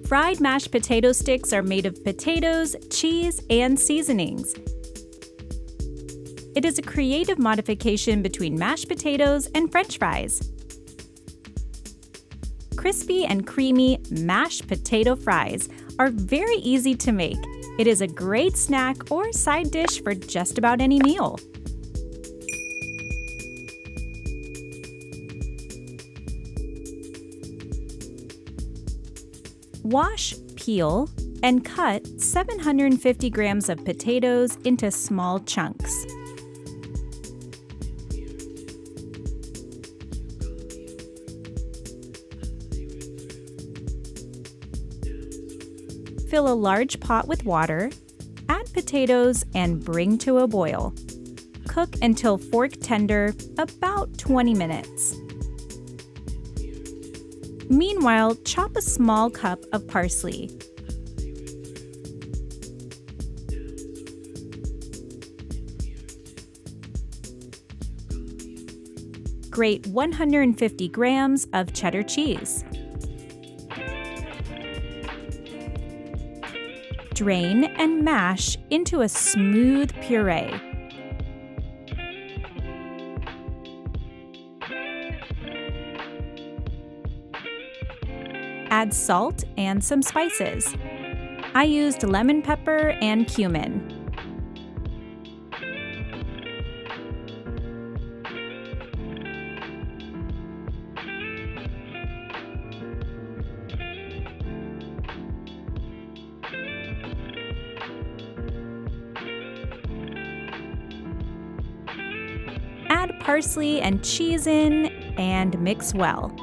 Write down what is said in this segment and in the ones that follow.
Fried mashed potato sticks are made of potatoes, cheese, and seasonings. It is a creative modification between mashed potatoes and French fries. Crispy and creamy mashed potato fries are very easy to make. It is a great snack or side dish for just about any meal. Wash, peel, and cut 750 grams of potatoes into small chunks. Fill a large pot with water, add potatoes, and bring to a boil. Cook until fork tender, about 20 minutes. Meanwhile, chop a small cup of parsley. Grate 150 grams of cheddar cheese. Drain and mash into a smooth puree. Add salt and some spices. I used lemon pepper and cumin. Add parsley and cheese in and mix well.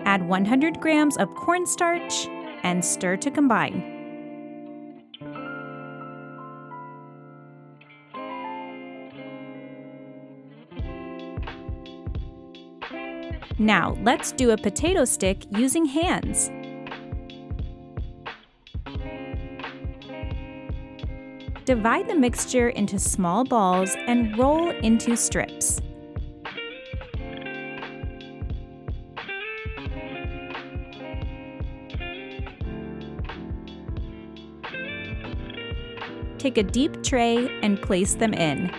Add 100 grams of cornstarch and stir to combine. Now, let's do a potato stick using hands. Divide the mixture into small balls and roll into strips. Take a deep tray and place them in.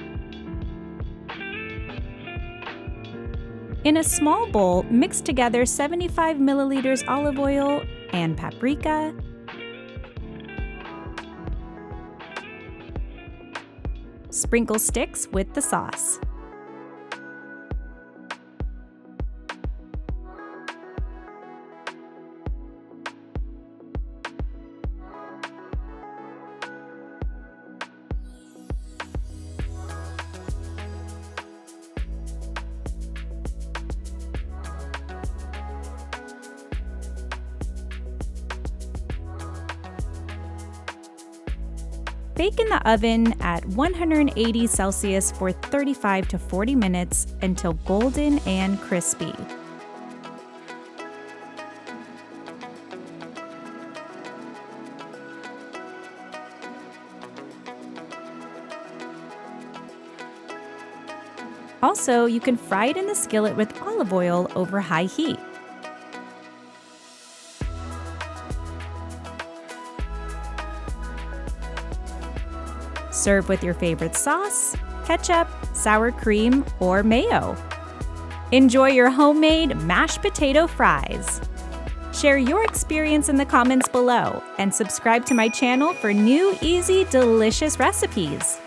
In a small bowl, mix together 75 milliliters olive oil and paprika, sprinkle sticks with the sauce. Bake in the oven at 180 Celsius for 35 to 40 minutes until golden and crispy. Also, you can fry it in the skillet with olive oil over high heat. Serve with your favorite sauce, ketchup, sour cream, or mayo. Enjoy your homemade mashed potato fries. Share your experience in the comments below and subscribe to my channel for new, easy, delicious recipes.